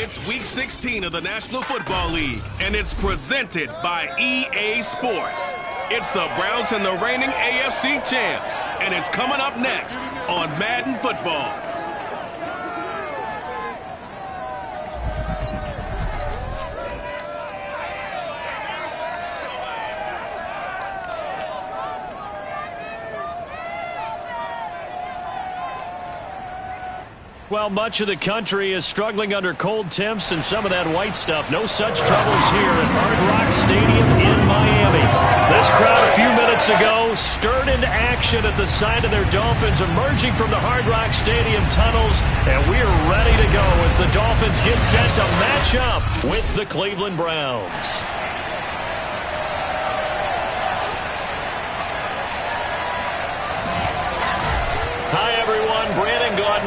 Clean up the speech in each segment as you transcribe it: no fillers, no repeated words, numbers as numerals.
It's Week 16 of the National Football League, and it's presented by EA Sports. It's the Browns and the reigning AFC champs, and it's coming up next on Madden Football. Well, much of the country is struggling under cold temps and some of that white stuff. No such troubles here at Hard Rock Stadium in Miami. This crowd a few minutes ago stirred into action at the side of their Dolphins emerging from the Hard Rock Stadium tunnels, and we're ready to go as the Dolphins get set to match up with the Cleveland Browns.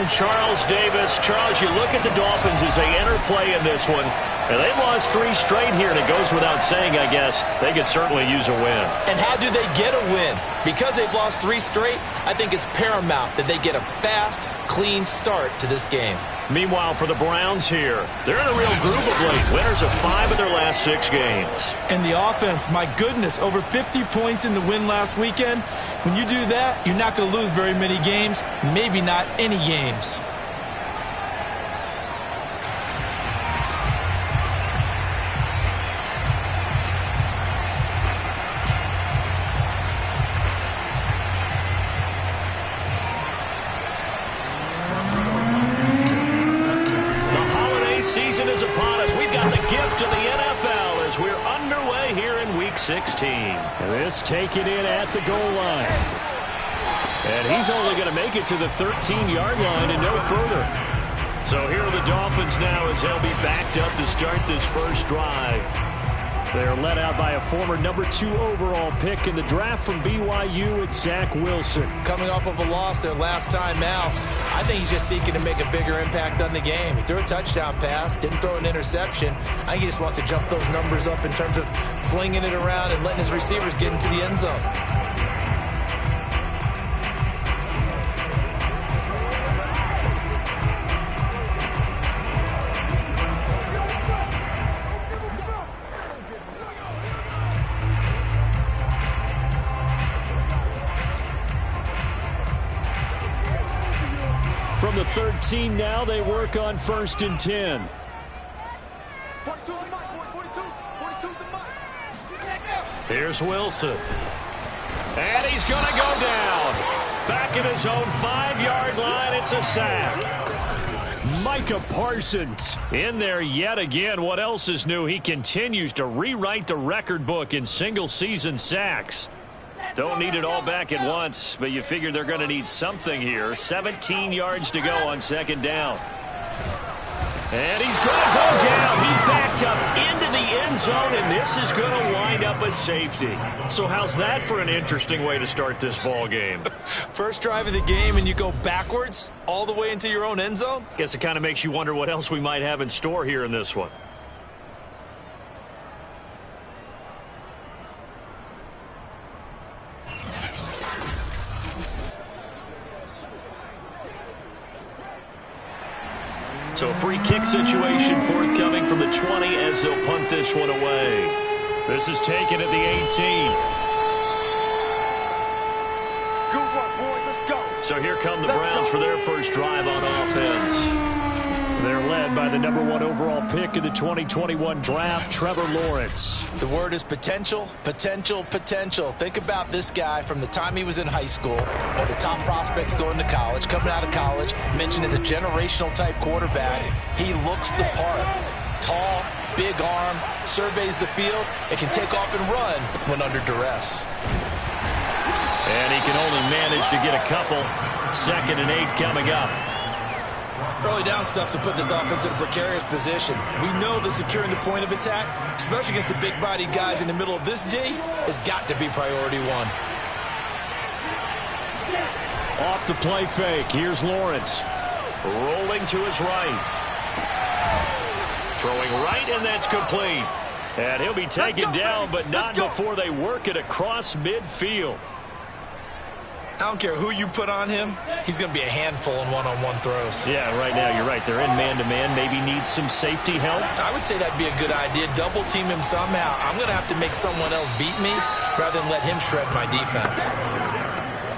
Charles Davis. Charles, you look at the Dolphins as they enter play in this one, and they've lost 3 straight here, and it goes without saying, I guess, they could certainly use a win. And how do they get a win? Because they've lost 3 straight, I think it's paramount that they get a fast, clean start to this game. Meanwhile, for the Browns here, they're in a real groove of late. Winners of 5 of their last 6 games. And the offense, my goodness, over 50 points in the win last weekend. When you do that, you're not going to lose very many games, maybe not any games. Season is upon us. We've got the gift of the NFL as we're underway here in Week 16. This taken in at the goal line. And he's only going to make it to the 13-yard line and no further. So here are the Dolphins now as they'll be backed up to start this first drive. They're led out by a former number 2 overall pick in the draft from BYU, it's Zach Wilson. Coming off of a loss their last time out, I think he's just seeking to make a bigger impact on the game. He threw a touchdown pass, didn't throw an interception. I think he just wants to jump those numbers up in terms of flinging it around and letting his receivers get into the end zone. From the 13 now, they work on 1st and 10. Here's Wilson. And he's going to go down. Back at his own 5-yard line, it's a sack. Micah Parsons in there yet again. What else is new? He continues to rewrite the record book in single-season sacks. Don't need it all back at once, but you figure they're going to need something here. 17 yards to go on 2nd down. And he's going to go down. He backed up into the end zone, and this is going to wind up a safety. So how's that for an interesting way to start this ball game? First drive of the game, and you go backwards all the way into your own end zone? Guess it kind of makes you wonder what else we might have in store here in this one. So a free kick situation forthcoming from the 20 as they'll punt this one away. This is taken at the 18. Good work, boy. Let's go. So here come the Browns for their first drive on offense. They're led by the number 1 overall pick in the 2021 draft, Trevor Lawrence. The word is potential, potential, potential. Think about this guy from the time he was in high school, one of the top prospects going to college, coming out of college, mentioned as a generational type quarterback. He looks the part. Tall, big arm, surveys the field, and can take off and run when under duress. And he can only manage to get a couple. 2nd and 8 coming up. Early down stuff to put this offense in a precarious position. We know that securing the point of attack, especially against the big-bodied guys in the middle of this D, has got to be priority 1. Off the play fake. Here's Lawrence. Rolling to his right. Throwing right, and that's complete. And he'll be taken down, but not before they work it across midfield. I don't care who you put on him, he's going to be a handful in one-on-one throws. Yeah, right now you're right. They're in man-to-man. Maybe needs some safety help. I would say that'd be a good idea. Double team him somehow. I'm going to have to make someone else beat me rather than let him shred my defense.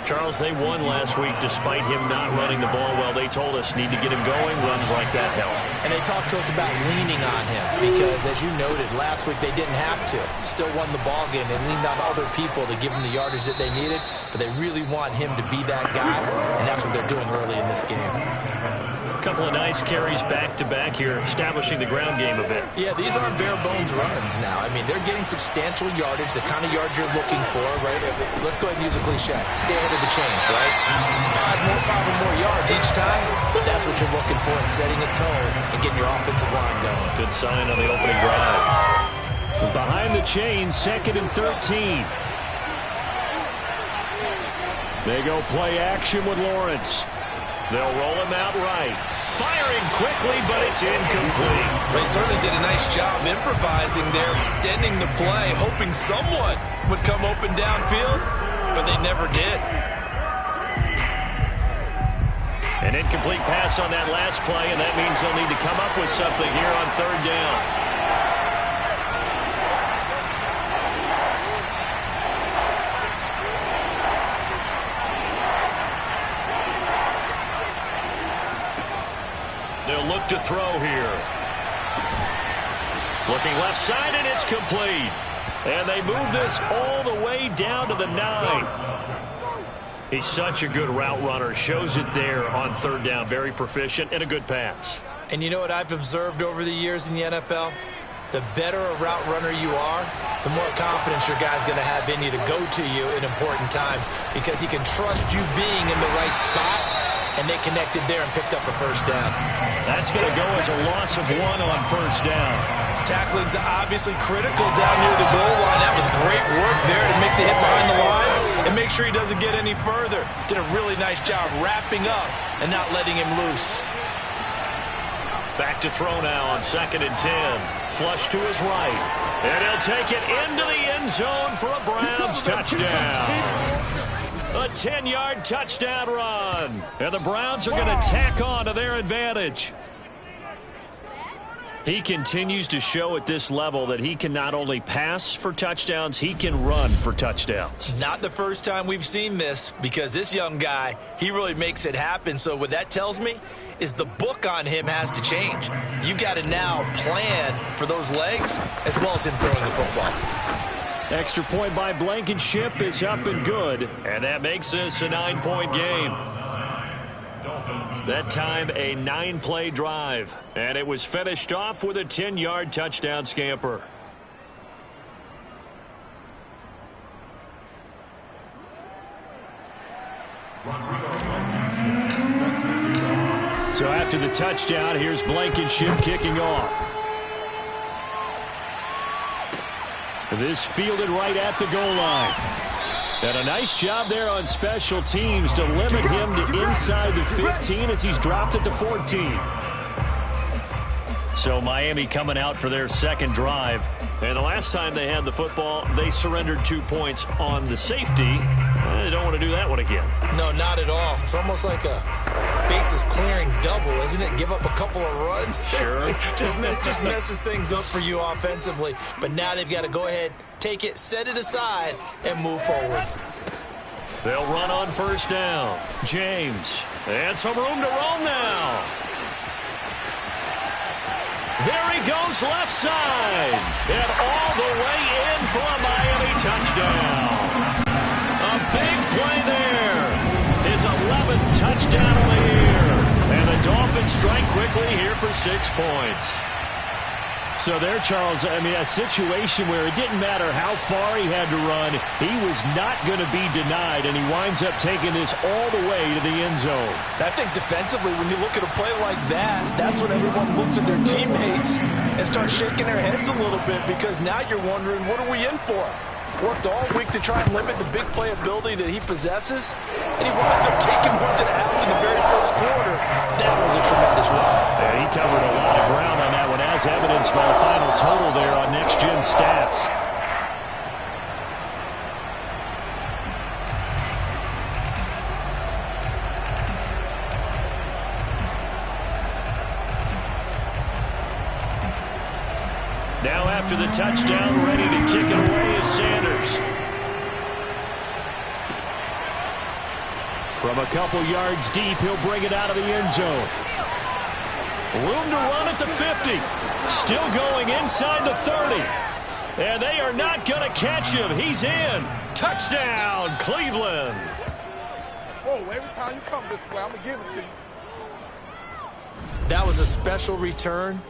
Charles, they won last week despite him not running the ball well. They told us need to get him going. Runs like that help. And they talked to us about leaning on him because, as you noted, last week they didn't have to. Still won the ball game. They leaned on other people to give them the yardage that they needed, but they really want him to be that guy, and that's what they're doing early in this game. A couple of nice carries back-to-back here, establishing the ground game a bit. Yeah, these aren't bare-bones runs now. I mean, they're getting substantial yardage, the kind of yards you're looking for, right? Let's go ahead and use a cliche. Stay ahead of the chains, right? Five or more yards each time. That's what you're looking for in setting a tone and getting your offensive line going. Good sign on the opening drive. Behind the chains, 2nd and 13. They go play action with Lawrence. They'll roll him out right. Firing quickly, but it's incomplete. They certainly did a nice job improvising there, extending the play, hoping someone would come open downfield, but they never did. An incomplete pass on that last play, and that means they'll need to come up with something here on 3rd down. They'll look to throw here. Looking left side, and it's complete. And they move this all the way down to the 9. He's such a good route runner. Shows it there on 3rd down. Very proficient and a good pass. And you know what I've observed over the years in the NFL? The better a route runner you are, the more confidence your guy's going to have in you to go to you in important times because he can trust you being in the right spot, and they connected there and picked up a 1st down. That's going to go as a loss of 1 on 1st down. Tackling's obviously critical down near the goal line. That was great work there to make the hit behind the line and make sure he doesn't get any further. Did a really nice job wrapping up and not letting him loose. Back to throw now on 2nd and 10. Flush to his right. And he'll take it into the end zone for a Browns touchdown. A 10-yard touchdown run. And the Browns are going to tack on to their advantage. He continues to show at this level that he can not only pass for touchdowns, he can run for touchdowns. Not the first time we've seen this because this young guy, he really makes it happen. So what that tells me is the book on him has to change. You got to now plan for those legs as well as him throwing the football. Extra point by Blankenship is up and good, and that makes this a 9-point game. That time a 9-play drive, and it was finished off with a 10-yard touchdown scamper. So after the touchdown, here's Blankenship kicking off. This fielded right at the goal line. And a nice job there on special teams to limit him to inside the 15 as he's dropped at the 14. So Miami coming out for their 2nd drive. And the last time they had the football, they surrendered 2 points on the safety. They don't want to do that one again. No, not at all. It's almost like a bases clearing double, isn't it? Give up a couple of runs. Sure. just messes things up for you offensively. But now they've got to go ahead, take it, set it aside, and move forward. They'll run on 1st down. James. And some room to roam now. There he goes left side. And all the way in for a Miami touchdown. A big play there. His 11th touchdown of the year. And the Dolphins strike quickly here for 6 points. So there, Charles, I mean, a situation where it didn't matter how far he had to run, he was not going to be denied, and he winds up taking this all the way to the end zone. I think defensively, when you look at a play like that, that's when everyone looks at their teammates and starts shaking their heads a little bit because now you're wondering, what are we in for? Worked all week to try and limit the big play ability that he possesses, and he winds up taking one to the house in the very first quarter. That was a tremendous run. Yeah, he covered a lot of ground on that one, as evidenced by the final total there on Next Gen Stats. Now after the touchdown, ready to kick it away is Sanders. From a couple yards deep, he'll bring it out of the end zone. Room to run at the 50. Still going inside the 30. And they are not going to catch him. He's in. Touchdown, Cleveland. Oh, every time you come this way, I'm going to give it to you. That was a special return,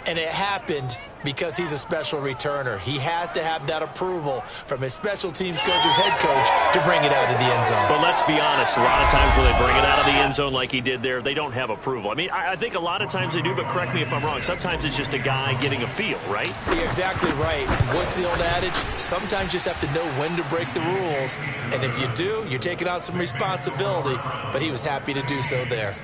and it happened because he's a special returner. He has to have that approval from his special teams coach's head coach to bring it out of the end zone. But let's be honest, a lot of times when they bring it out of the end zone like he did there, they don't have approval. I mean, I think a lot of times they do, but correct me if I'm wrong. Sometimes it's just a guy getting a feel, right? You're exactly right. What's the old adage? Sometimes you just have to know when to break the rules. And if you do, you're taking on some responsibility. But he was happy to do so there.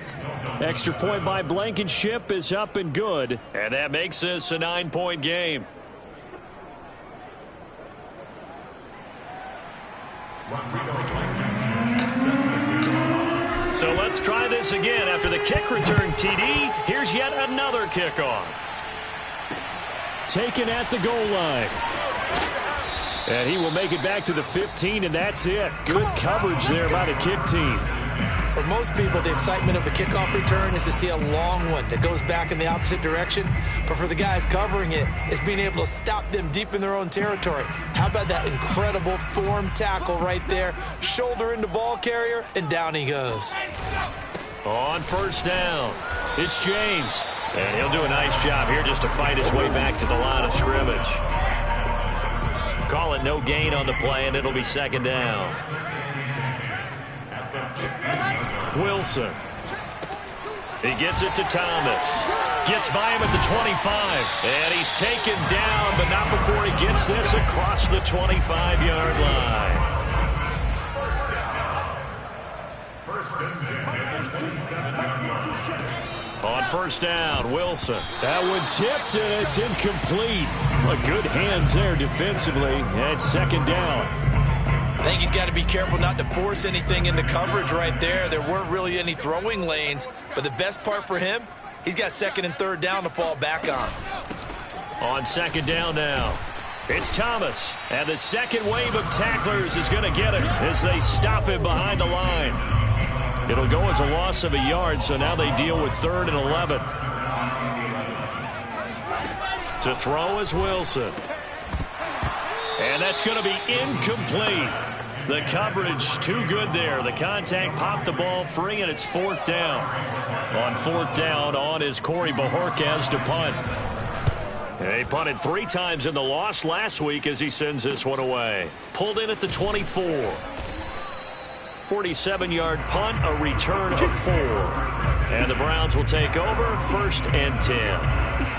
Extra point by Blankenship is up and good. And that makes this a 9-point game. So let's try this again. After the kick return, TD, here's yet another kickoff. Taken at the goal line. And he will make it back to the 15, and that's it. Good coverage there by the kick team. For most people, the excitement of the kickoff return is to see a long one that goes back in the opposite direction. But for the guys covering it, it's being able to stop them deep in their own territory. How about that incredible form tackle right there? Shoulder into ball carrier, and down he goes. On first down, it's James. And he'll do a nice job here just to fight his way back to the line of scrimmage. Call it no gain on the play, and it'll be second down. Wilson. He gets it to Thomas. Gets by him at the 25. And he's taken down, but not before he gets this across the 25-yard line. On first down, Wilson. That one tipped, and it's incomplete. Well, good hands there defensively. And second down. I think he's got to be careful not to force anything into coverage right there. There weren't really any throwing lanes, but the best part for him, he's got second and third down to fall back on. On second down now, it's Thomas. And the second wave of tacklers is going to get him as they stop him behind the line. It'll go as a loss of a yard, so now they deal with 3rd and 11. To throw is Wilson. And that's going to be incomplete. The coverage too good there. The contact popped the ball free, and it's 4th down. On 4th down, on is Corey Bajorquez to punt. And he punted 3 times in the loss last week as he sends this one away. Pulled in at the 24. 47-yard punt, a return of 4. And the Browns will take over 1st and 10.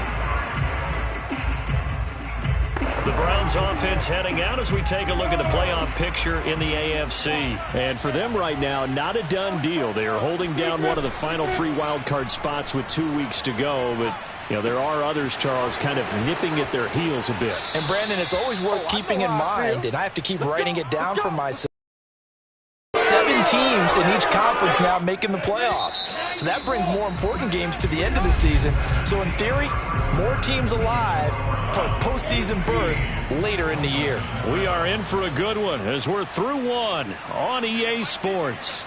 The Browns offense heading out as we take a look at the playoff picture in the AFC. And for them right now, not a done deal. They are holding down one of the final 3 wild card spots with 2 weeks to go. But, you know, there are others, Charles, kind of nipping at their heels a bit. And, Brandon, it's always worth keeping in mind, and I have to keep writing it down for myself. 7 teams in each conference now making the playoffs. So that brings more important games to the end of the season. So in theory, more teams alive for postseason berth later in the year. We are in for a good one as we're through one on EA Sports.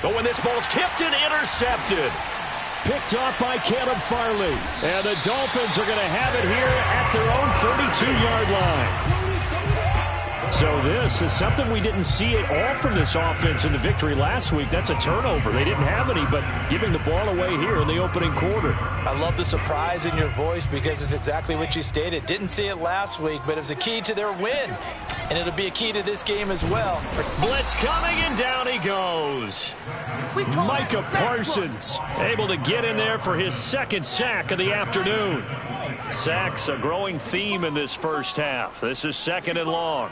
But when this ball's tipped and intercepted. Picked off by Caleb Farley. And the Dolphins are going to have it here at their own 32-yard line. So this is something we didn't see at all from this offense in the victory last week. That's a turnover. They didn't have any, but giving the ball away here in the opening quarter. I love the surprise in your voice because it's exactly what you stated. Didn't see it last week, but it was a key to their win. And it'll be a key to this game as well. Blitz coming, and down he goes. Micah Parsons able to get in there for his 2nd sack of the afternoon. Sacks a growing theme in this first half. This is 2nd and long.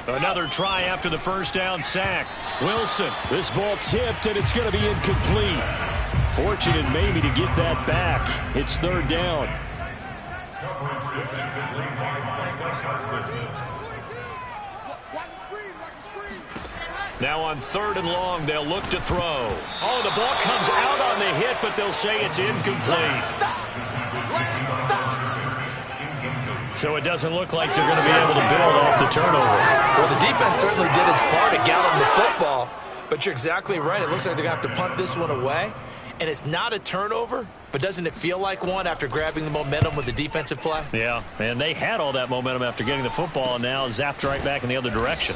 Another try after the first down sacked. Wilson, this ball tipped, and it's going to be incomplete. Fortunate maybe to get that back. It's 3rd down. Now on 3rd and long, they'll look to throw. Oh, the ball comes out on the hit, but they'll say it's incomplete. So it doesn't look like they're going to be able to build off the turnover. Well, the defense certainly did its part. It got them the football. But you're exactly right. It looks like they're going to have to punt this one away. And it's not a turnover, but doesn't it feel like one after grabbing the momentum with the defensive play? Yeah, and they had all that momentum after getting the football, and now zapped right back in the other direction.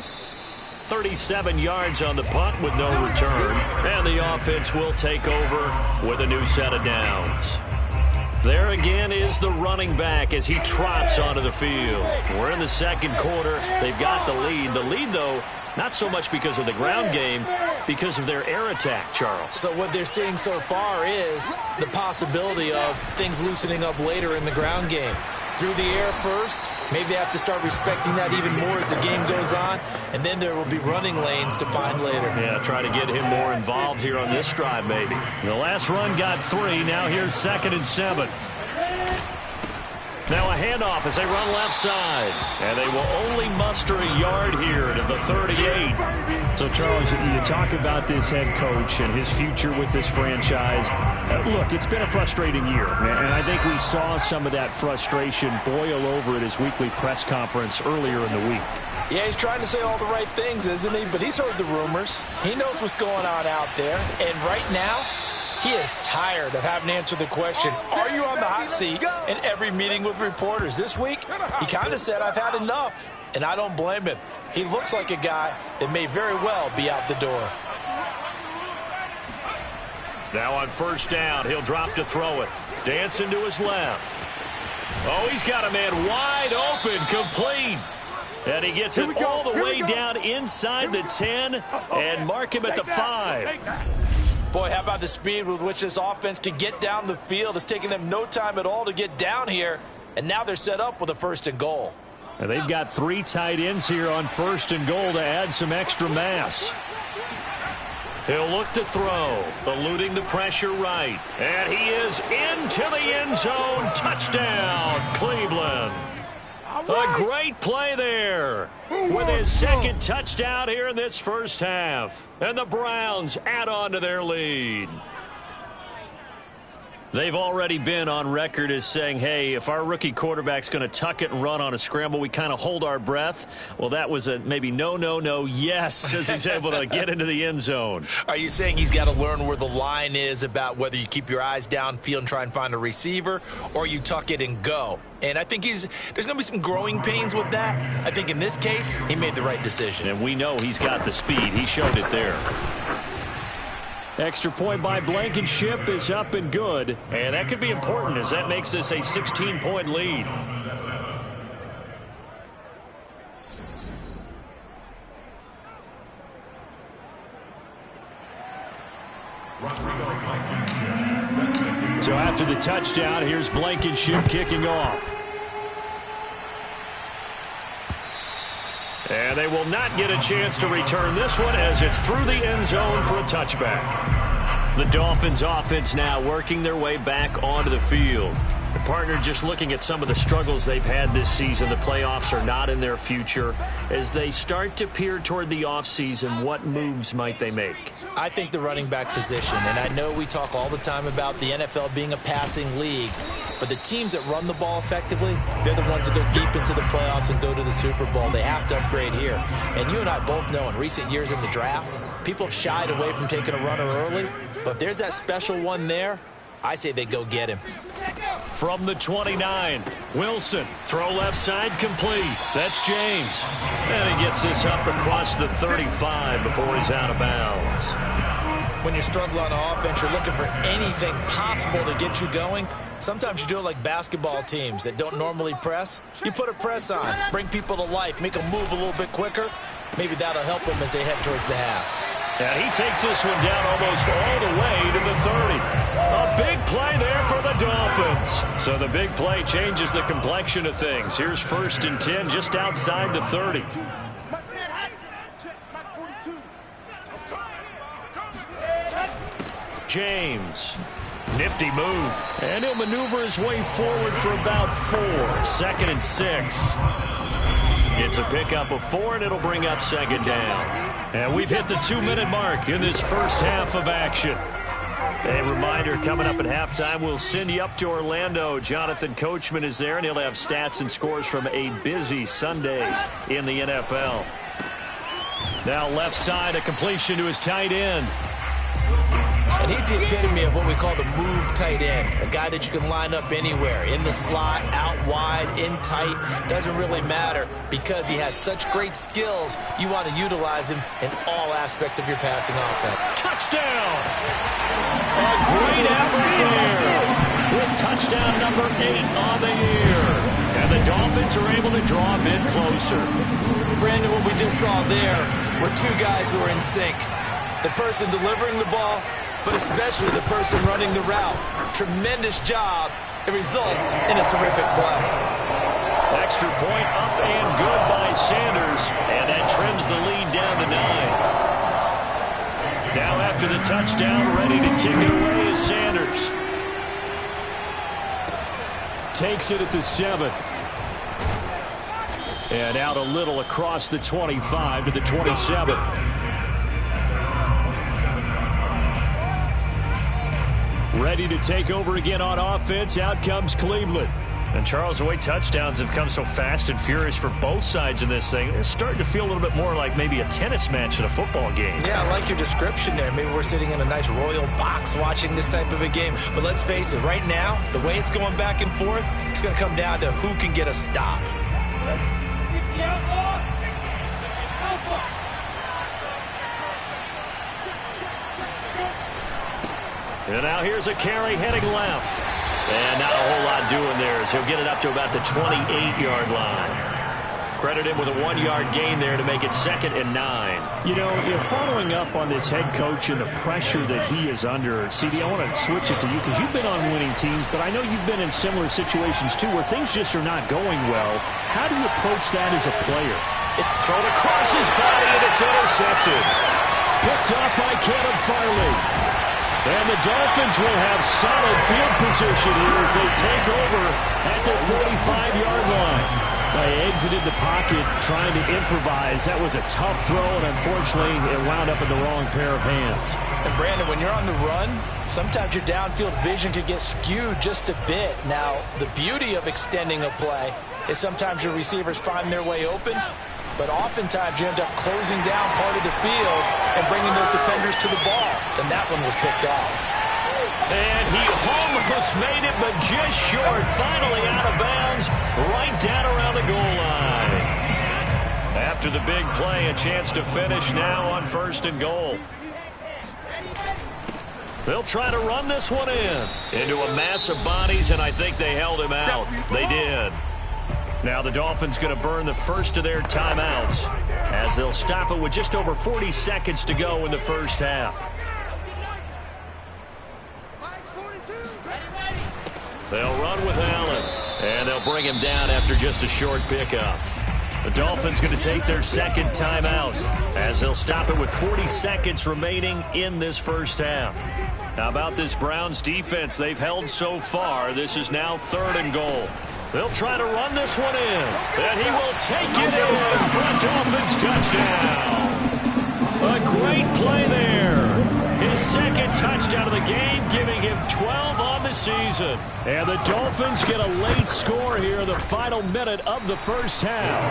37 yards on the punt with no return. And the offense will take over with a new set of downs. There again is the running back as he trots onto the field. We're in the second quarter. They've got the lead. The lead, though, not so much because of the ground game, because of their air attack, Charles. So what they're seeing so far is the possibility of things loosening up later in the ground game. Through the air first, maybe they have to start respecting that even more as the game goes on, and then there will be running lanes to find later. Yeah, try to get him more involved here on this drive, maybe. The last run got 3. Now here's 2nd and 7. Now a handoff as they run left side. And they will only muster a yard here to the 38. So, Charles, you talk about this head coach and his future with this franchise. Look, it's been a frustrating year, and I think we saw some of that frustration boil over at his weekly press conference earlier in the week. Yeah, he's trying to say all the right things, isn't he? But he's heard the rumors. He knows what's going on out there. And right now, he is tired of having to answer the question, are you on the hot seat, in every meeting with reporters. This week, he kind of said, I've had enough. And I don't blame him. He looks like a guy that may very well be out the door. Now on 1st down, he'll drop to throw it. Dancing to his left. Oh, he's got a man wide open, complete. And he gets it all the way down inside the 10 and mark him at the 5. Boy, how about the speed with which this offense can get down the field? It's taken them no time at all to get down here. And now they're set up with a 1st and goal. And they've got 3 tight ends here on 1st and goal to add some extra mass. He'll look to throw, eluding the pressure right. And he is into the end zone. Touchdown, Cleveland. A great play there with his 2nd touchdown here in this first half. And the Browns add on to their lead. They've already been on record as saying, hey, if our rookie quarterback's going to tuck it and run on a scramble, we kind of hold our breath. Well, that was a maybe no, yes, as he's able to get into the end zone. Are you saying he's got to learn where the line is about whether you keep your eyes downfield and try and find a receiver, or you tuck it and go? And I think there's going to be some growing pains with that. I think in this case, he made the right decision. And we know he's got the speed. He showed it there. Extra point by Blankenship is up and good. And that could be important as that makes this a 16-point lead. So after the touchdown, here's Blankenship kicking off. And they will not get a chance to return this one as it's through the end zone for a touchback. The Dolphins offense now working their way back onto the field. The partner just looking at some of the struggles they've had this season. The playoffs are not in their future. As they start to peer toward the offseason, what moves might they make? I think the running back position, and I know we talk all the time about the NFL being a passing league, but the teams that run the ball effectively, they're the ones that go deep into the playoffs and go to the Super Bowl. They have to upgrade here. And you and I both know in recent years in the draft, people have shied away from taking a runner early, but if there's that special one there, I say they go get him. From the 29, Wilson, throw left side complete. That's James. And he gets this up across the 35 before he's out of bounds. When you're struggling on offense, you're looking for anything possible to get you going. Sometimes you do it like basketball teams that don't normally press. You put a press on, bring people to life, make them move a little bit quicker. Maybe that'll help them as they head towards the half. And he takes this one down almost all the way to the 30. A big play there for the Dolphins. So the big play changes the complexion of things. Here's 1st and 10 just outside the 30. James. Nifty move. And he'll maneuver his way forward for about 4. 2nd and 6. It's a pickup of 4, and it'll bring up second down. And we've hit the 2-minute mark in this first half of action. A reminder, coming up at halftime, we'll send you up to Orlando. Jonathan Coachman is there, and he'll have stats and scores from a busy Sunday in the NFL. Now left side, a completion to his tight end. And he's the epitome of what we call the move tight end, a guy that you can line up anywhere, in the slot, out wide, in tight, doesn't really matter because he has such great skills. You want to utilize him in all aspects of your passing offense. Touchdown! A great effort there with touchdown number 8 on the year. And the Dolphins are able to draw a bit closer. Brandon, what we just saw there were two guys who are in sync. The person delivering the ball, but especially the person running the route. Tremendous job. It results in a terrific play. Extra point up and good by Sanders, and that trims the lead down to 9. Now after the touchdown, ready to kick it away is Sanders. Takes it at the 7. And out a little across the 25 to the 27. Ready to take over again on offense. Out comes Cleveland. And Charles, the way touchdowns have come so fast and furious for both sides in this thing, it's starting to feel a little bit more like maybe a tennis match in a football game. Yeah, I like your description there. Maybe we're sitting in a nice royal box watching this type of a game. But let's face it, right now, the way it's going back and forth, it's going to come down to who can get a stop. And now here's a carry heading left. And not a whole lot doing there as he'll get it up to about the 28-yard line. Credit him with a 1-yard gain there to make it 2nd and 9. You know, you're following up on this head coach and the pressure that he is under. CD, I want to switch it to you because you've been on winning teams, but I know you've been in similar situations too where things just are not going well. How do you approach that as a player? It's thrown across his body and it's intercepted. Picked up by Caleb Farley. And the Dolphins will have solid field position here as they take over at the 45-yard line. They exited the pocket trying to improvise. That was a tough throw, and unfortunately, it wound up in the wrong pair of hands. And Brandon, when you're on the run, sometimes your downfield vision could get skewed just a bit. Now, the beauty of extending a play is sometimes your receivers find their way open, but oftentimes you end up closing down part of the field and bringing those defenders to the ball. And that one was picked off. And he almost made it, but just short. Finally out of bounds, right down around the goal line. After the big play, a chance to finish now on 1st and goal. They'll try to run this one into a mass of bodies, and I think they held him out. They did. Now the Dolphins going to burn the first of their timeouts as they'll stop it with just over 40 seconds to go in the first half. They'll run with Allen, and they'll bring him down after just a short pickup. The Dolphins going to take their 2nd timeout as they'll stop it with 40 seconds remaining in this first half. How about this Browns defense? They've held so far. This is now 3rd and goal. They'll try to run this one in, and he will take it in for a Dolphins touchdown. A great play there. His 2nd touchdown of the game, giving him 12 on the season. And the Dolphins get a late score here in the final minute of the first half.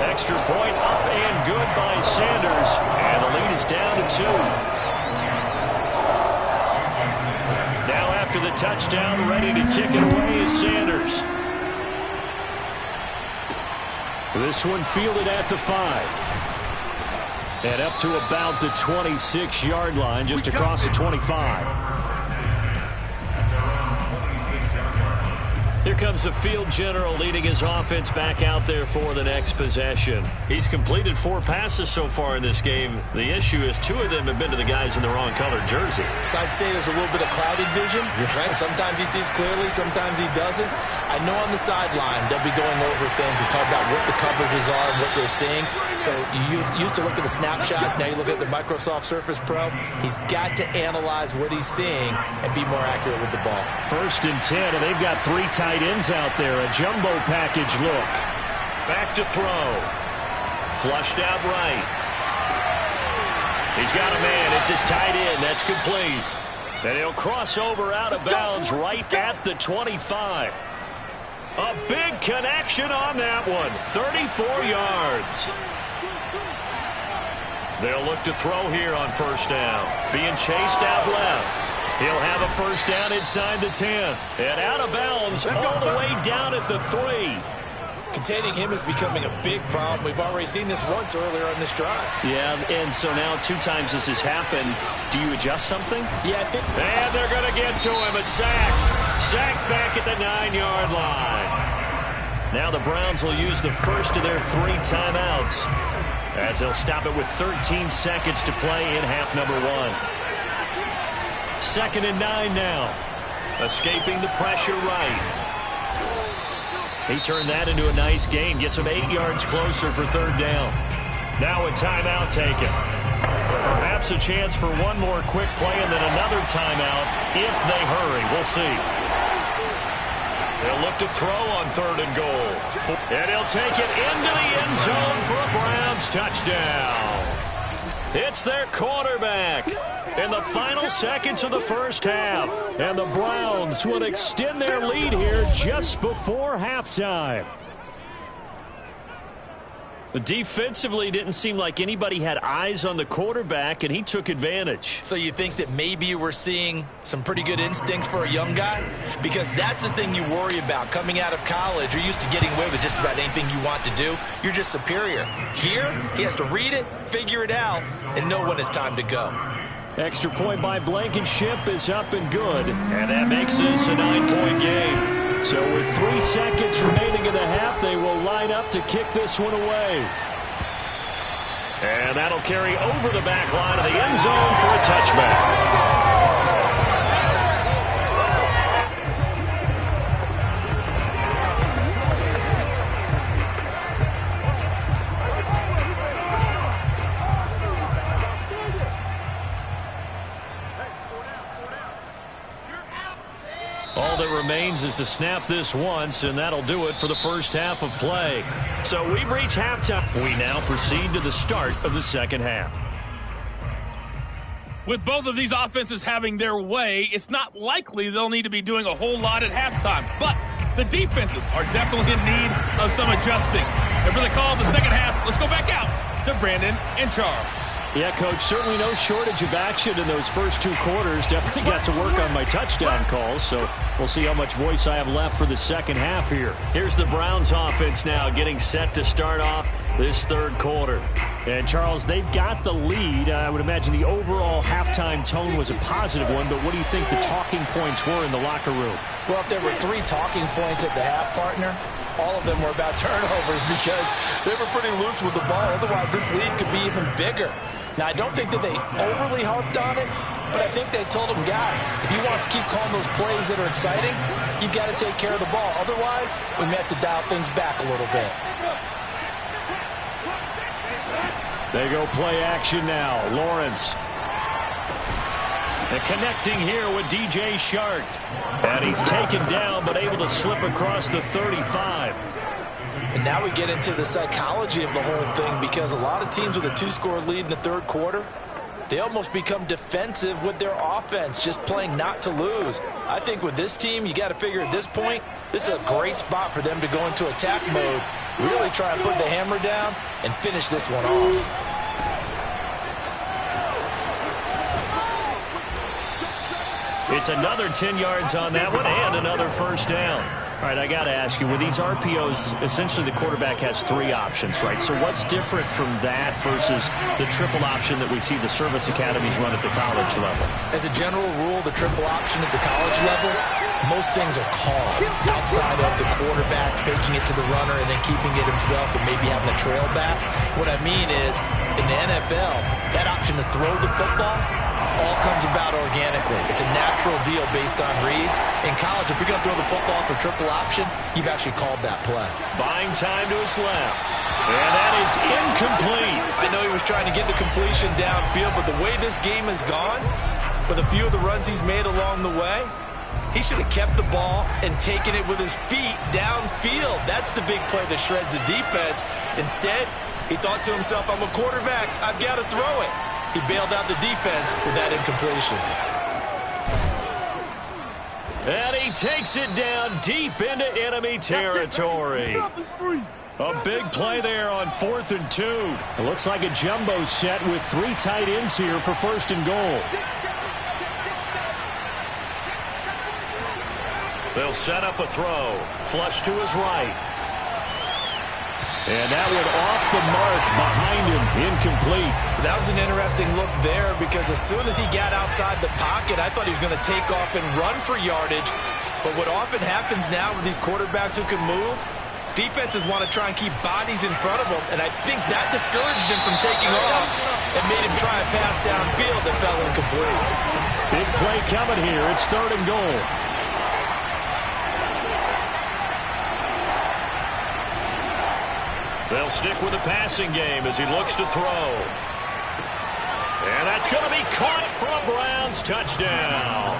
Extra point up and good by Sanders, and the lead is down to 2. Now after the touchdown, ready to kick it away is Sanders. This one fielded at the 5. And up to about the 26-yard line, just across the 25. Here comes the field general leading his offense back out there for the next possession. He's completed 4 passes so far in this game. The issue is 2 of them have been to the guys in the wrong colored jersey. So I'd say there's a little bit of clouded vision, right? Sometimes he sees clearly, sometimes he doesn't. I know on the sideline they'll be going over things and talk about what the coverages are and what they're seeing. So you used to look at the snapshots, now you look at the Microsoft Surface Pro. He's got to analyze what he's seeing and be more accurate with the ball. 1st and 10, and they've got 3 tight ends out there. A jumbo package look. Back to throw. Flushed out right. He's got a man. It's his tight end. That's complete. And he'll cross over out of bounds right at the 25. A big connection on that one. 34 yards. They'll look to throw here on first down. Being chased out left. He'll have a first down inside the 10. And out of bounds all the way down at the 3. Containing him is becoming a big problem. We've already seen this once earlier on this drive. Yeah, and so now 2 times this has happened. Do you adjust something? Yeah, I think. And they're going to get to him. A sack. Sack back at the 9-yard line. Now the Browns will use the first of their 3 timeouts, as they'll stop it with 13 seconds to play in half number 1. 2nd and 9 now. Escaping the pressure right. He turned that into a nice gain. Gets him 8 yards closer for 3rd down. Now a timeout taken. Perhaps a chance for one more quick play and then another timeout if they hurry. We'll see. They'll look to throw on 3rd and goal. And he'll take it into the end zone for a Browns touchdown. It's their quarterback in the final seconds of the first half. And the Browns will extend their lead here just before halftime. Defensively, didn't seem like anybody had eyes on the quarterback, and he took advantage. So you think that maybe we're seeing some pretty good instincts for a young guy? Because that's the thing you worry about. Coming out of college, you're used to getting away with just about anything you want to do. You're just superior. Here, he has to read it, figure it out, and know when it's time to go. Extra point by Blankenship is up and good. And that makes this a 9-point game. So with 3 seconds remaining in the half, they will line up to kick this one away. And that'll carry over the back line of the end zone for a touchback. All that remains is to snap this once, and that'll do it for the first half of play. So we've reached halftime. We now proceed to the start of the second half. With both of these offenses having their way, it's not likely they'll need to be doing a whole lot at halftime. But the defenses are definitely in need of some adjusting. And for the call of the second half, let's go back out to Brandon and Charles. Yeah, Coach, certainly no shortage of action in those first 2 quarters. Definitely got to work on my touchdown calls, so we'll see how much voice I have left for the second half here. Here's the Browns offense now getting set to start off this 3rd quarter. And, Charles, they've got the lead. I would imagine the overall halftime tone was a positive one, but what do you think the talking points were in the locker room? Well, if there were 3 talking points at the half, partner, all of them were about turnovers because they were pretty loose with the ball. Otherwise, this lead could be even bigger. Now, I don't think that they overly harped on it, but I think they told them, guys, if you want to keep calling those plays that are exciting, you've got to take care of the ball. Otherwise, we may have to dial things back a little bit. They go play action now. Lawrence. And connecting here with DJ Shark. And he's taken down, but able to slip across the 35. And now we get into the psychology of the whole thing, because a lot of teams with a 2-score lead in the 3rd quarter, they almost become defensive with their offense, just playing not to lose. I think with this team, you got to figure at this point, this is a great spot for them to go into attack mode, really try and put the hammer down and finish this one off. It's another 10 yards on that one and another first down. All right, I got to ask you, with these RPOs, essentially the quarterback has 3 options, right? So what's different from that versus the triple option that we see the service academies run at the college level? As a general rule, the triple option at the college level, most things are called outside of the quarterback faking it to the runner and then keeping it himself and maybe having a trail back. What I mean is, in the NFL, that option to throw the football all comes about organically. It's a natural deal based on reads. In college, if you're going to throw the football for triple option, you've actually called that play. Buying time to his left. And that is incomplete. I know he was trying to get the completion downfield, but the way this game has gone, with a few of the runs he's made along the way, He should have kept the ball and taken it with his feet downfield. That's the big play that shreds the defense. Instead, he thought to himself, I'm a quarterback. I've got to throw it. He bailed out the defense with that incompletion. And he takes it down deep into enemy territory. A big play there on 4th and 2. It looks like a jumbo set with 3 tight ends here for 1st and goal. They'll set up a throw. Flush to his right. And that went off the mark behind him. Incomplete. That was an interesting look there because as soon as he got outside the pocket, I thought he was going to take off and run for yardage. But what often happens now with these quarterbacks who can move, defenses want to try and keep bodies in front of them, and I think that discouraged him from taking off and made him try a pass downfield that fell incomplete. Big play coming here. It's 3rd and goal. They'll stick with the passing game as he looks to throw. And that's going to be caught for a Browns touchdown.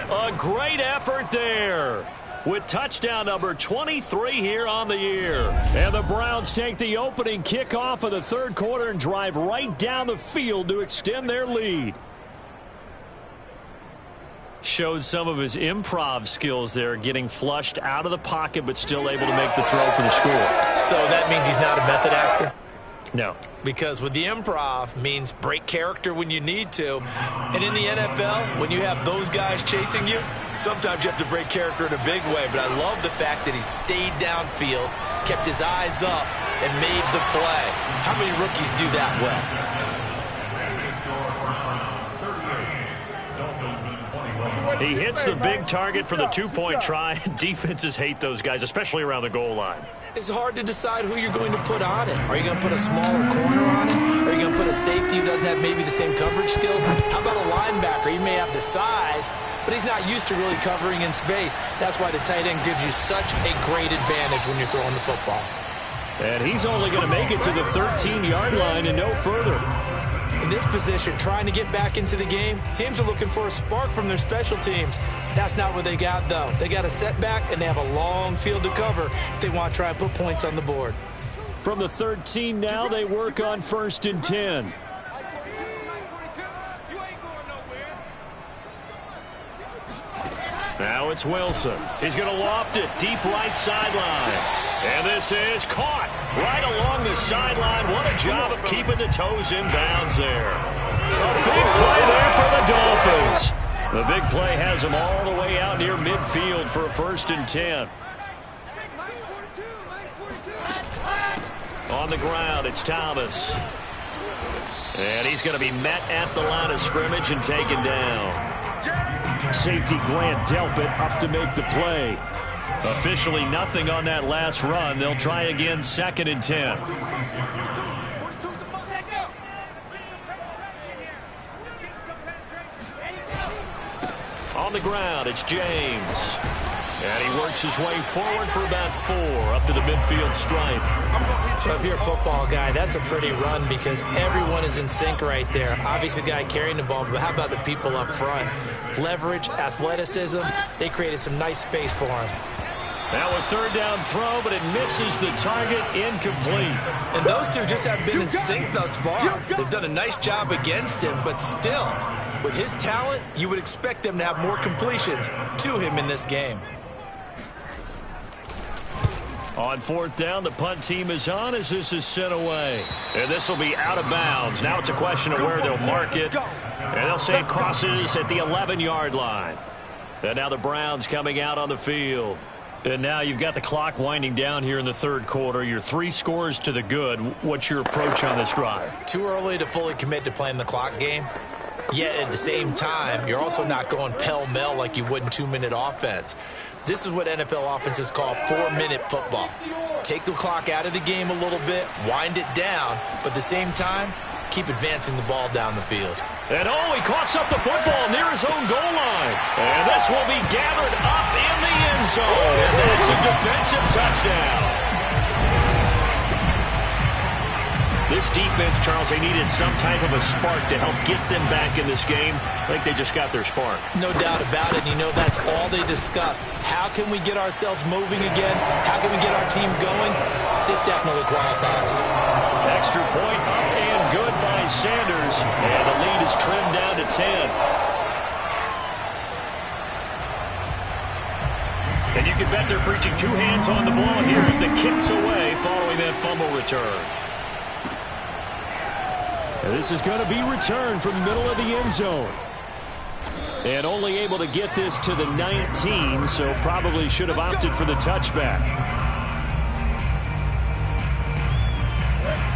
A great effort there, with touchdown number 23 here on the year. And the Browns take the opening kickoff of the 3rd quarter and drive right down the field to extend their lead. Showed some of his improv skills there, getting flushed out of the pocket but still able to make the throw for the score. So that means he's not a method actor? No. Because with the improv means break character when you need to. And in the NFL, when you have those guys chasing you, sometimes you have to break character in a big way. But I love the fact that he stayed downfield, kept his eyes up, and made the play. How many rookies do that well? He hits the big target for the 2-point try. Defenses hate those guys, especially around the goal line. It's hard to decide who you're going to put on it. Are you going to put a smaller corner on it? Are you going to put a safety who doesn't have maybe the same coverage skills? How about a linebacker? He may have the size, but he's not used to really covering in space. That's why the tight end gives you such a great advantage when you're throwing the football. And he's only going to make it to the 13-yard line and no further. In this position, trying to get back into the game, teams are looking for a spark from their special teams. That's not what they got, though. They got a setback, and they have a long field to cover if they want to try and put points on the board. From the 13 now, they work on 1st and 10. Now it's Wilson. He's going to loft it deep right sideline. And this is caught right along the sideline. What a job of keeping the toes in bounds there. A big play there for the Dolphins. The big play has them all the way out near midfield for a 1st and 10. On the ground, it's Thomas. And he's going to be met at the line of scrimmage and taken down. Safety Grant Delpit up to make the play. Officially nothing on that last run. They'll try again, 2nd and 10. On the ground, it's James. And he works his way forward for about 4 up to the midfield stripe. So if you're a football guy, that's a pretty run because everyone is in sync right there. Obviously, the guy carrying the ball, but how about the people up front? Leverage, athleticism, they created some nice space for him. Now a 3rd down throw, but it misses the target, incomplete. And those two just haven't been in sync thus far. They've done a nice job against him, but still, with his talent, you would expect them to have more completions to him in this game. On 4th down, the punt team is on as this is sent away. And this will be out of bounds. Now it's a question of where they'll mark it. And they'll say it crosses at the 11-yard line. And now the Browns coming out on the field. And now you've got the clock winding down here in the 3rd quarter. You're 3 scores to the good. What's your approach on this drive? Too early to fully commit to playing the clock game. Yet at the same time, you're also not going pell-mell like you would in 2-minute offense. This is what NFL offenses call 4-minute football. Take the clock out of the game a little bit, wind it down, but at the same time, keep advancing the ball down the field. And he coughs up the football near his own goal line. And this will be gathered up in the end zone. And that's a defensive touchdown. This defense, Charles, they needed some type of a spark to help get them back in this game. I think they just got their spark. No doubt about it. And you know, that's all they discussed. How can we get ourselves moving again? How can we get our team going? This definitely qualifies. Extra point up and good by Sanders. And the lead is trimmed down to 10. And you can bet they're preaching two hands on the ball here as the kick's away following that fumble return. This is going to be returned from the middle of the end zone. And only able to get this to the 19, so probably should have opted for the touchback.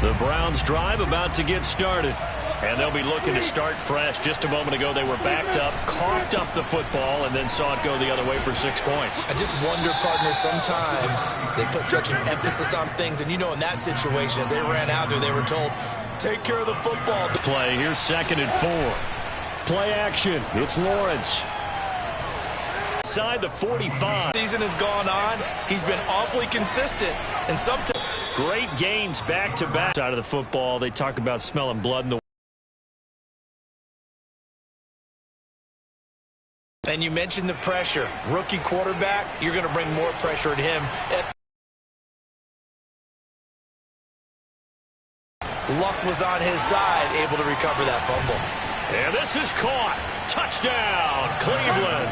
The Browns drive about to get started. And they'll be looking to start fresh. Just a moment ago, they were backed up, coughed up the football, and then saw it go the other way for 6 points. I just wonder, partner, sometimes they put such an emphasis on things. And, you know, in that situation, as they ran out there, they were told, take care of the football. Play, here's 2nd and 4. Play action. It's Lawrence. Inside the 45. Season has gone on. He's been awfully consistent. And sometimes great gains back-to-back. Side of the football, they talk about smelling blood in the. And you mentioned the pressure. Rookie quarterback, you're going to bring more pressure at him. Luck was on his side, able to recover that fumble. And this is caught. Touchdown, Cleveland.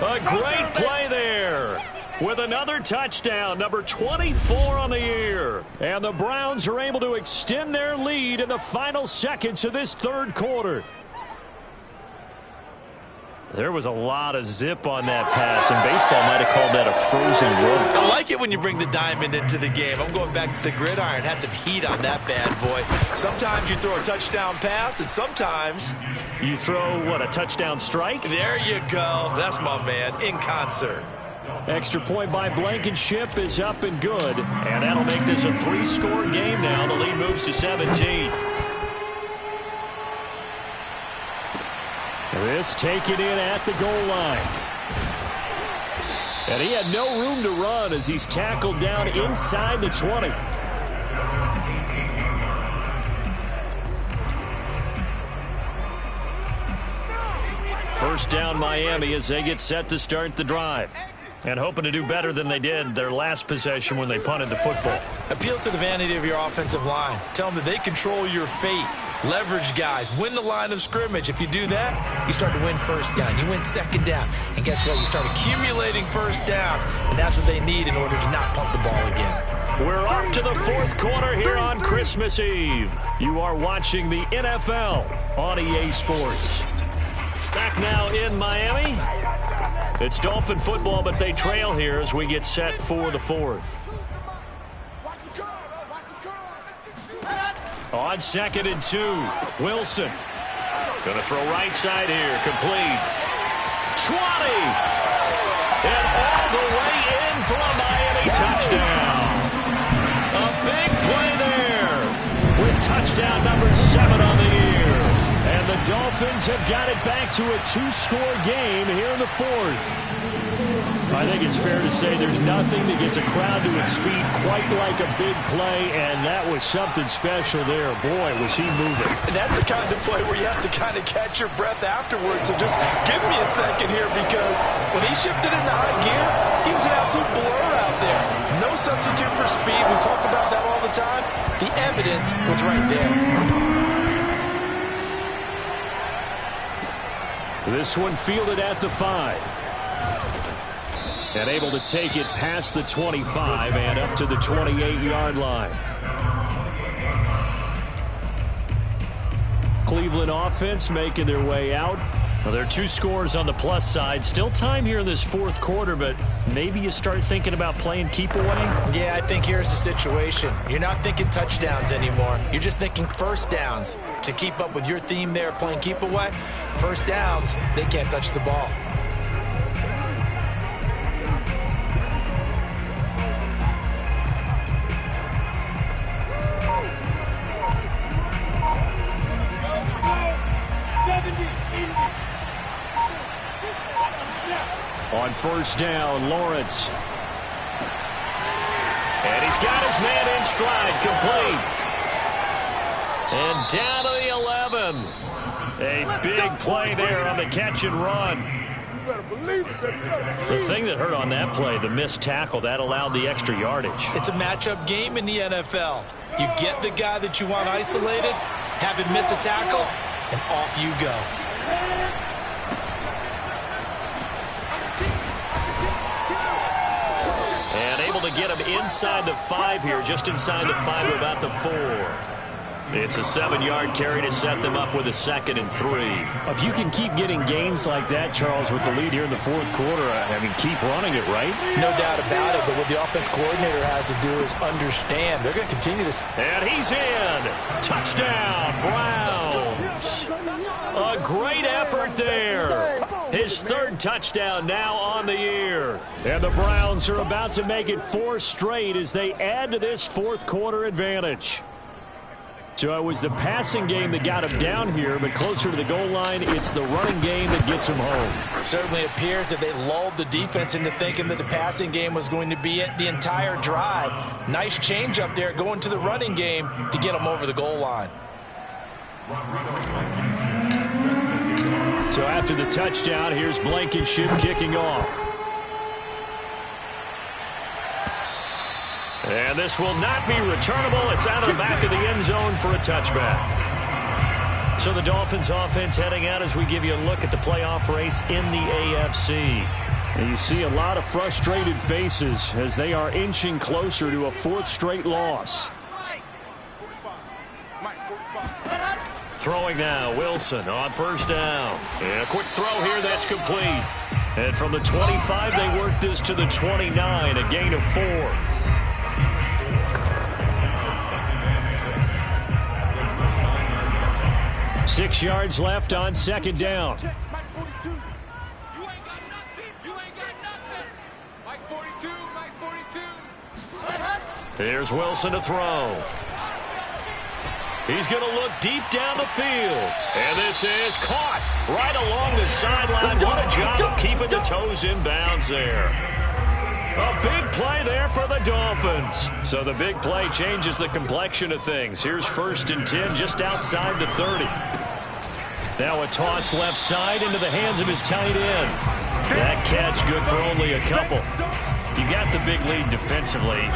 A great play there with another touchdown, number 24 on the year. And the Browns are able to extend their lead in the final seconds of this third quarter. There was a lot of zip on that pass, and baseball might have called that a frozen rope. I like it when you bring the diamond into the game. I'm going back to the gridiron. Had some heat on that bad boy. Sometimes you throw a touchdown pass, and sometimes you throw, what, a touchdown strike? There you go. That's my man, in concert. Extra point by Blankenship is up and good. And that'll make this a 3-score game now. The lead moves to 17. This taken in at the goal line. And he had no room to run as he's tackled down inside the 20. First down Miami as they get set to start the drive. And hoping to do better than they did their last possession when they punted the football. Appeal to the vanity of your offensive line. Tell them that they control your fate. Leverage guys. Win the line of scrimmage. If you do that, you start to win first down. You win second down. And guess what? You start accumulating first downs. And that's what they need in order to not pump the ball again. We're off to the fourth quarter here on Christmas Eve. You are watching the NFL on EA Sports. Back now in Miami. It's Dolphin football, but they trail here as we get set for the fourth. On 2nd and 2, Wilson. Going to throw right side here, complete. 20! And all the way in for a Miami touchdown. A big play there with touchdown number 7 on the year. And the Dolphins have got it back to a 2-score game here in the fourth. I think it's fair to say there's nothing that gets a crowd to its feet quite like a big play, and that was something special there. Boy, was he moving. And that's the kind of play where you have to kind of catch your breath afterwards. So just give me a second here, because when he shifted into high gear, he was an absolute blur out there. No substitute for speed. We talk about that all the time. The evidence was right there. This one fielded at the 5. And able to take it past the 25 and up to the 28-yard line. Cleveland offense making their way out. Well, there are 2 scores on the plus side. Still time here in this fourth quarter, but maybe you start thinking about playing keep away? Yeah, I think here's the situation. You're not thinking touchdowns anymore. You're just thinking first downs. To keep up with your theme there, playing keep away, first downs, they can't touch the ball. On first down, Lawrence. And he's got his man in stride, complete. And down to the 11. A big play there on the catch and run. You better believe it, baby. The thing that hurt on that play, the missed tackle, that allowed the extra yardage. It's a matchup game in the NFL. You get the guy that you want isolated, have him miss a tackle, and off you go. And able to get him inside the 5 here, just inside the 5 to about the 4. It's a 7-yard carry to set them up with a 2nd and 3. If you can keep getting gains like that, Charles, with the lead here in the 4th quarter, I mean, keep running it, right? No doubt about it, but what the offense coordinator has to do is understand. They're going to continue to... And he's in. Touchdown, Browns. A great effort there. His 3rd touchdown now on the year. And the Browns are about to make it 4 straight as they add to this 4th quarter advantage. So it was the passing game that got him down here, but closer to the goal line, it's the running game that gets him home. It certainly appears that they lulled the defense into thinking that the passing game was going to be it the entire drive. Nice change up there going to the running game to get him over the goal line. So after the touchdown, here's Blankenship kicking off. And this will not be returnable. It's out of the back of the end zone for a touchback. So the Dolphins offense heading out as we give you a look at the playoff race in the AFC. And you see a lot of frustrated faces as they are inching closer to a 4th straight loss. Throwing now, Wilson on 1st down. And a quick throw here, that's complete. And from the 25, they work this to the 29, a gain of 4. 6 yards left on 2nd down. Here's Wilson to throw. He's going to look deep down the field. And this is caught right along the sideline. What a job of keeping the toes in bounds there. A big play there for the Dolphins. So the big play changes the complexion of things. Here's 1st and 10 just outside the 30. Now a toss left side into the hands of his tight end. That catch good for only a couple. You got the big lead defensively.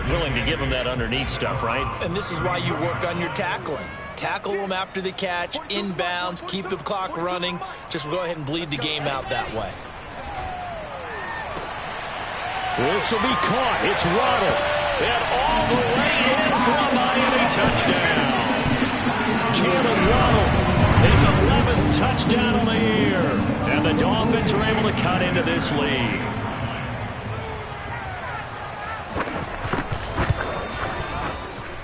Willing to give him that underneath stuff, right? And this is why you work on your tackling. Tackle them after the catch, inbounds, keep the clock running. Just go ahead and bleed the game out that way. This will be caught. It's Waddle. And all the way in for a Miami touchdown. Jalen Waddle. His 11th touchdown on the year. And the Dolphins are able to cut into this lead.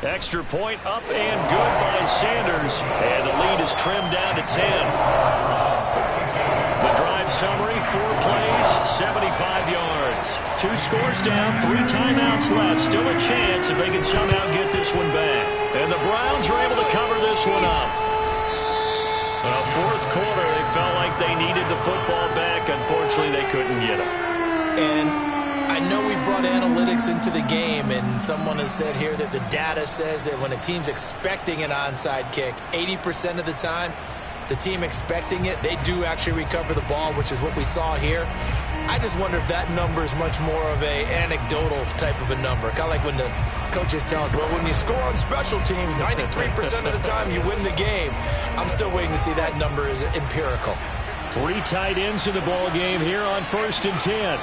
Extra point up and good by Sanders. And the lead is trimmed down to 10. The drive summary, 4 plays, 75 yards. 2 scores down, 3 timeouts left. Still a chance if they can somehow get this one back. And the Browns are able to cover this one up. 4th quarter, they felt like they needed the football back. Unfortunately, they couldn't get it. And I know we brought analytics into the game, and someone has said here that the data says that when a team's expecting an onside kick, 80% of the time, the team expecting it, they do actually recover the ball, which is what we saw here. I just wonder if that number is much more of a anecdotal type of a number. Kind of like when the coaches tell us, well, when you score on special teams, 93% of the time you win the game. I'm still waiting to see that number is empirical. 3 tight ends in the ball game here on 1st and 10.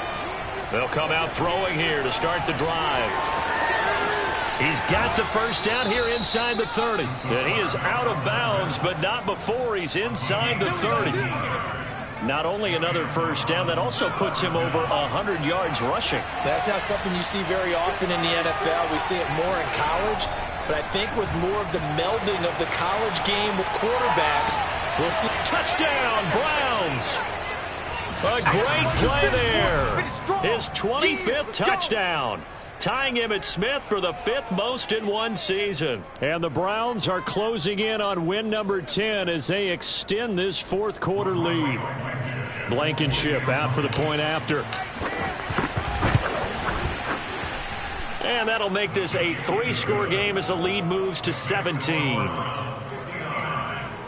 They'll come out throwing here to start the drive. He's got the 1st down here inside the 30. And he is out of bounds, but not before he's inside the 30. Not only another 1st down, that also puts him over 100 yards rushing. That's not something you see very often in the NFL. We see it more in college. But I think with more of the melding of the college game with quarterbacks, we'll see. Touchdown, Browns! A great play there. His 25th touchdown. Tying him at Smith for the 5th most in one season. And the Browns are closing in on win number 10 as they extend this 4th quarter lead. Blankenship out for the point after. And that'll make this a 3-score game as the lead moves to 17.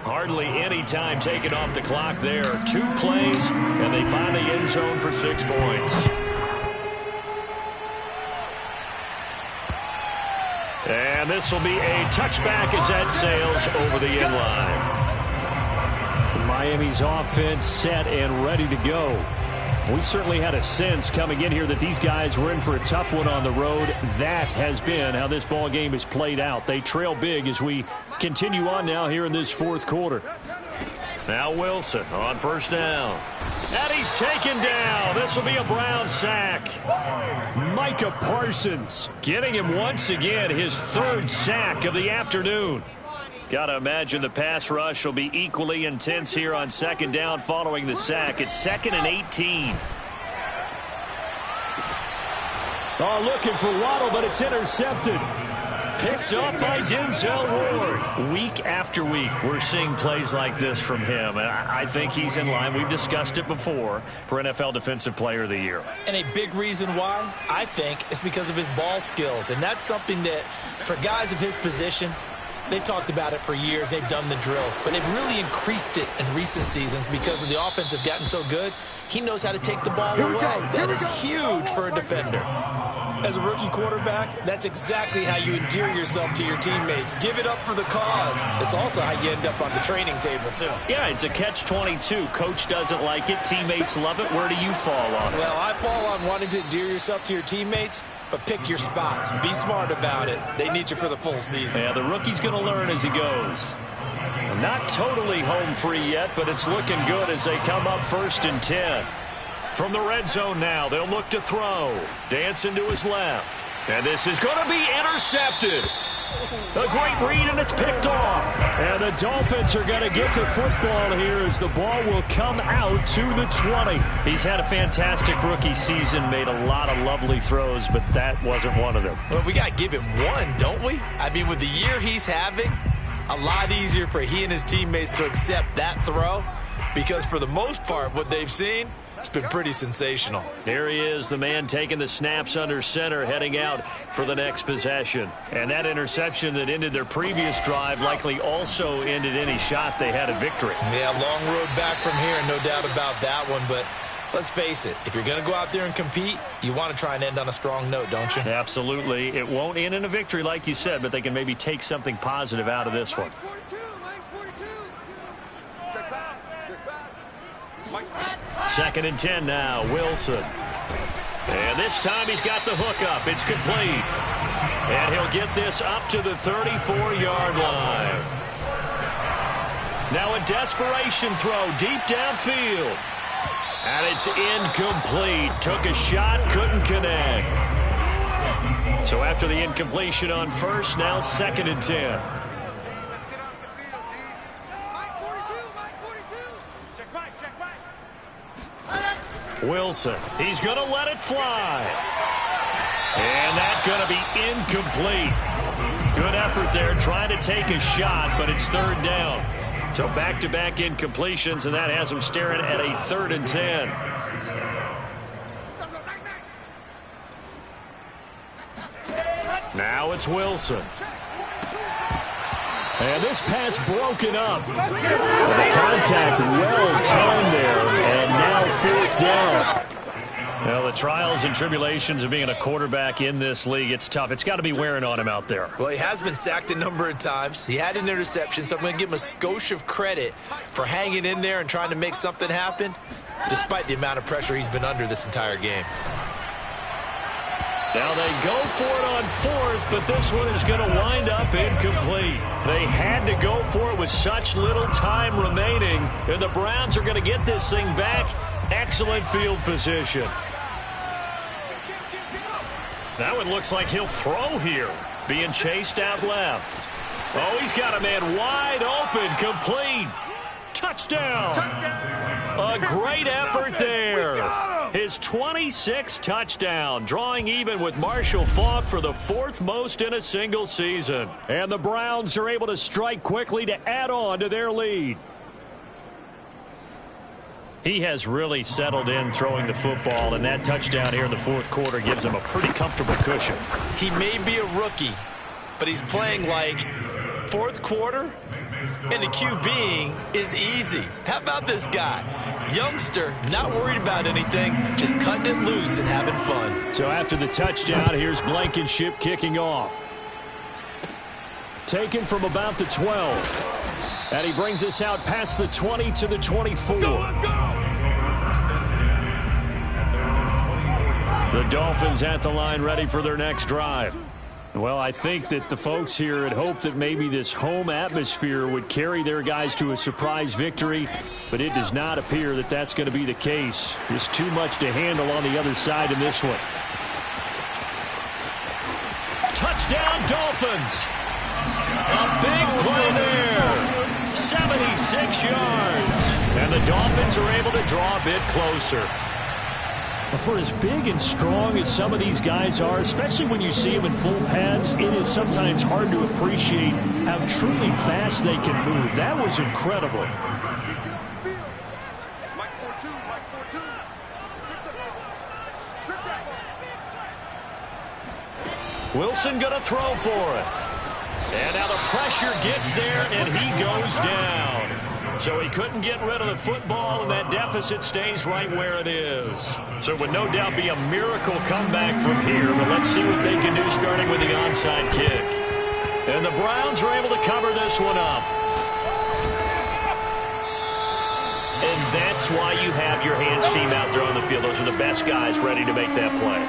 Hardly any time taken off the clock there. 2 plays, and they find the end zone for 6 points. And this will be a touchback as that sails over the end line. Miami's offense set and ready to go. We certainly had a sense coming in here that these guys were in for a tough one on the road. That has been how this ball game has played out. They trail big as we continue on now here in this 4th quarter. Now Wilson on 1st down. And he's taken down. This will be a Brown sack. Micah Parsons getting him once again his 3rd sack of the afternoon. Got to imagine the pass rush will be equally intense here on 2nd down following the sack. It's 2nd and 18. Oh, looking for Waddle, but it's intercepted. Picked up by Denzel Ward. Week after week, we're seeing plays like this from him, and I think he's in line. We've discussed it before for NFL Defensive Player of the Year. And a big reason why, I think, is because of his ball skills. And that's something that, for guys of his position, they've talked about it for years. They've done the drills. But they've really increased it in recent seasons because of the offense have gotten so good. He knows how to take the ball away. That is huge for a defender. As a rookie quarterback, that's exactly how you endear yourself to your teammates. Give it up for the cause. It's also how you end up on the training table, too. Yeah, it's a catch-22. Coach doesn't like it. Teammates love it. Where do you fall on it? Well, I fall on wanting to endear yourself to your teammates, but pick your spots. Be smart about it. They need you for the full season. Yeah, the rookie's going to learn as he goes. Not totally home free yet, but it's looking good as they come up 1st and 10. From the red zone now, they'll look to throw. Dancing to his left. And this is going to be intercepted. A great read, and it's picked off. And the Dolphins are going to get the football here as the ball will come out to the 20. He's had a fantastic rookie season, made a lot of lovely throws, but that wasn't one of them. Well, we got to give him one, don't we? I mean, with the year he's having, a lot easier for he and his teammates to accept that throw because for the most part, what they've seen, it's been pretty sensational. Here he is, the man taking the snaps under center, heading out for the next possession. And that interception that ended their previous drive likely also ended any shot they had at victory. Yeah, long road back from here, no doubt about that one. But let's face it, if you're going to go out there and compete, you want to try and end on a strong note, don't you? Absolutely. It won't end in a victory like you said, but they can maybe take something positive out of this one. Second and 10 now, Wilson. And this time he's got the hook up. It's complete. And he'll get this up to the 34-yard line. Now a desperation throw deep downfield. And it's incomplete. Took a shot, couldn't connect. So after the incompletion on 1st, now 2nd and 10. Wilson, he's going to let it fly. And that's going to be incomplete. Good effort there trying to take a shot, but it's 3rd down. So back-to-back incompletions, and that has him staring at a 3rd and 10. Now it's Wilson. And this pass broken up. The contact well timed there, and now 4th down. Well, the trials and tribulations of being a quarterback in this league, it's tough. It's got to be wearing on him out there. Well, he has been sacked a number of times. He had an interception, so I'm going to give him a skosh of credit for hanging in there and trying to make something happen, despite the amount of pressure he's been under this entire game. Now they go for it on 4th, but this one is going to wind up incomplete. They had to go for it with such little time remaining, and the Browns are going to get this thing back. Excellent field position. That one looks like he'll throw here. Being chased out left. Oh, he's got a man wide open, complete. Touchdown. A great effort there. His 26th touchdown, drawing even with Marshall Faulk for the 4th most in a single season. And the Browns are able to strike quickly to add on to their lead. He has really settled in throwing the football, and that touchdown here in the 4th quarter gives him a pretty comfortable cushion. He may be a rookie, but he's playing like fourth quarter, and the QBing is easy. How about this guy? Youngster, not worried about anything, just cutting it loose and having fun. So after the touchdown, here's Blankenship kicking off. Taken from about the 12. And he brings us out past the 20 to the 24. Let's go! The Dolphins at the line ready for their next drive. Well, I think that the folks here had hoped that maybe this home atmosphere would carry their guys to a surprise victory, but it does not appear that that's going to be the case. Just too much to handle on the other side in this one. Touchdown, Dolphins. A big play there. 76 yards. And the Dolphins are able to draw a bit closer. For as big and strong as some of these guys are, especially when you see them in full pads, it is sometimes hard to appreciate how truly fast they can move. That was incredible. Wilson going to throw for it. And now the pressure gets there, and he goes down. So he couldn't get rid of the football, and that deficit stays right where it is. So it would no doubt be a miracle comeback from here, but let's see what they can do starting with the onside kick. And the Browns are able to cover this one up. And that's why you have your hands team out there on the field. Those are the best guys ready to make that play.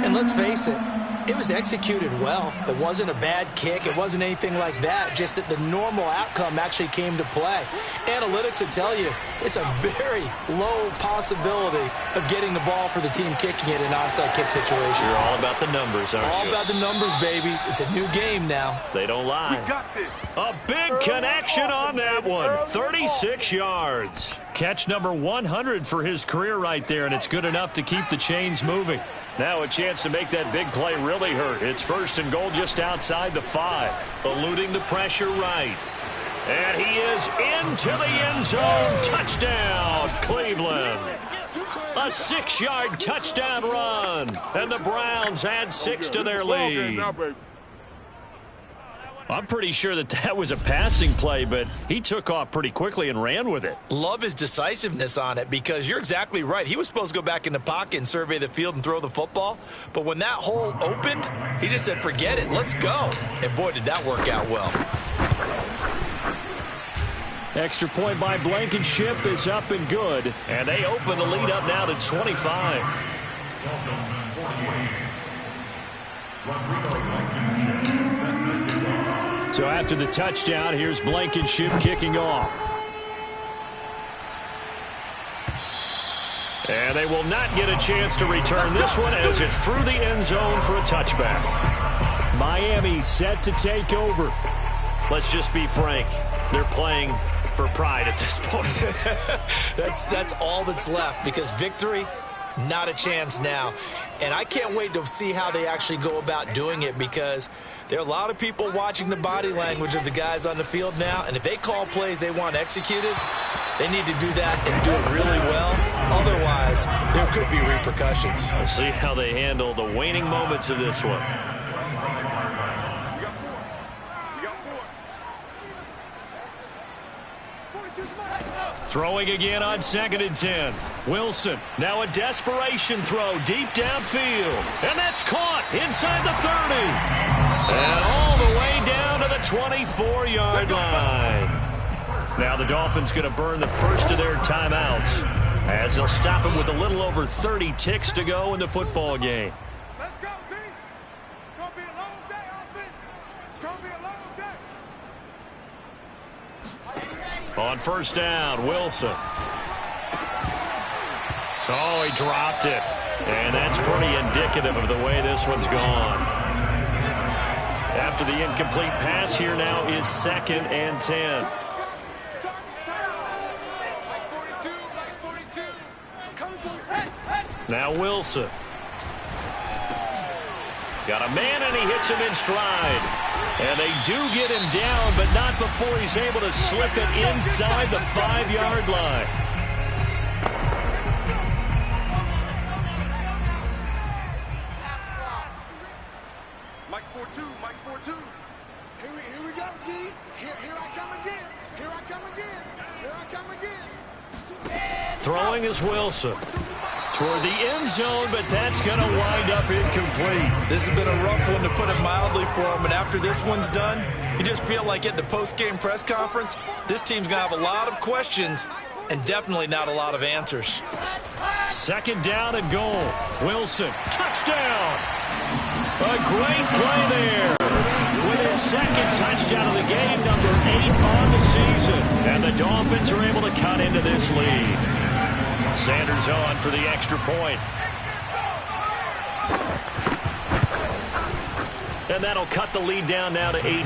And let's face it, it was executed well. It wasn't a bad kick. It wasn't anything like that. Just that the normal outcome actually came to play. Analytics will tell you it's a very low possibility of getting the ball for the team kicking it in an onside kick situation. You're all about the numbers, aren't you? All about the numbers, baby. It's a new game now. They don't lie. We got this. A big connection on that one. 36 yards. Catch number 100 for his career right there, and it's good enough to keep the chains moving. Now a chance to make that big play really hurt. It's first and goal just outside the 5. Eluding the pressure right. And he is into the end zone. Touchdown, Cleveland. A 6-yard touchdown run. And the Browns add 6 to their lead. I'm pretty sure that that was a passing play, but he took off pretty quickly and ran with it. Love his decisiveness on it because you're exactly right. He was supposed to go back in the pocket and survey the field and throw the football. But when that hole opened, he just said, forget it, let's go. And boy, did that work out well. Extra point by Blankenship is up and good. And they open the lead up now to 25. So after the touchdown, here's Blankenship kicking off. And they will not get a chance to return this one as it's through the end zone for a touchback. Miami set to take over. Let's just be frank. They're playing for pride at this point. That's all that's left because victory, not a chance now. And I can't wait to see how they actually go about doing it because there are a lot of people watching the body language of the guys on the field now, and if they call plays they want executed, they need to do that and do it really well. Otherwise, there could be repercussions. We'll see how they handle the waning moments of this one. Throwing again on 2nd and 10. Wilson, now a desperation throw deep downfield. And that's caught inside the 30. And all the way down to the 24-yard line. Now the Dolphins going to burn the first of their timeouts as they'll stop him with a little over 30 ticks to go in the football game. Let's go, team. It's going to be a long day, offense. It's going to be a long day. On first down, Wilson. Oh, he dropped it. And that's pretty indicative of the way this one's gone. After the incomplete pass, here now is 2nd and 10. Now Wilson. Got a man, and he hits him in stride. And they do get him down, but not before he's able to slip it inside the 5-yard line. Mike's 4-2. Here we go, D. Here I come again. Here I come again. Here I come again. Throwing is Wilson. Toward the end zone, but that's going to wind up incomplete. This has been a rough one, to put it mildly, for him. And after this one's done, you just feel like at the post-game press conference, this team's going to have a lot of questions and definitely not a lot of answers. Second down and goal. Wilson, touchdown. A great play there. With his second touchdown of the game, number 8 on the season. And the Dolphins are able to cut into this lead. Sanders on for the extra point. And that'll cut the lead down now to 18.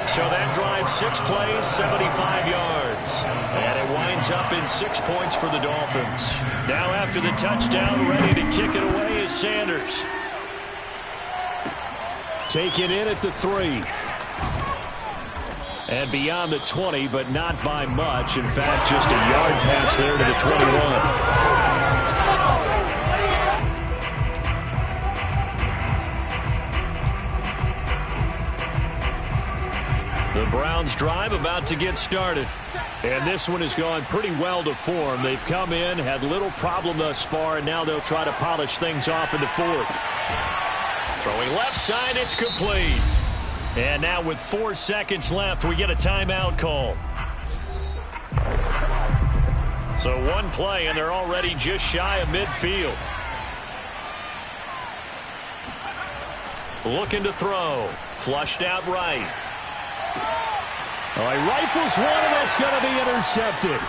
So that drives 6 plays, 75 yards. And it winds up in 6 points for the Dolphins. Now after the touchdown, ready to kick it away is Sanders. Taken in at the 3. And beyond the 20, but not by much. In fact, just a yard pass there to the 21. The Browns drive about to get started. And this one has gone pretty well to form. They've come in, had little problem thus far, and now they'll try to polish things off in the 4th. Throwing left side, it's complete. And now with 4 seconds left, we get a timeout call. So one play, and they're already just shy of midfield. Looking to throw. Flushed out right. All right, rifles one, and that's going to be intercepted.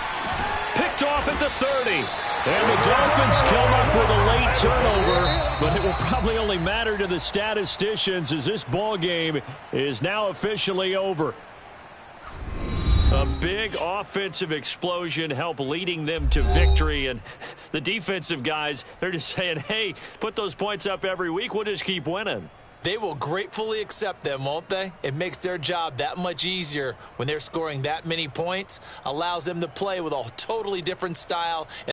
Picked off at the 30. And the Dolphins come up with a late turnover, but it will probably only matter to the statisticians as this ball game is now officially over. A big offensive explosion helped leading them to victory, and the defensive guys, they're just saying, hey, put those points up every week, we'll just keep winning. They will gratefully accept them, won't they? It makes their job that much easier when they're scoring that many points, allows them to play with a totally different style.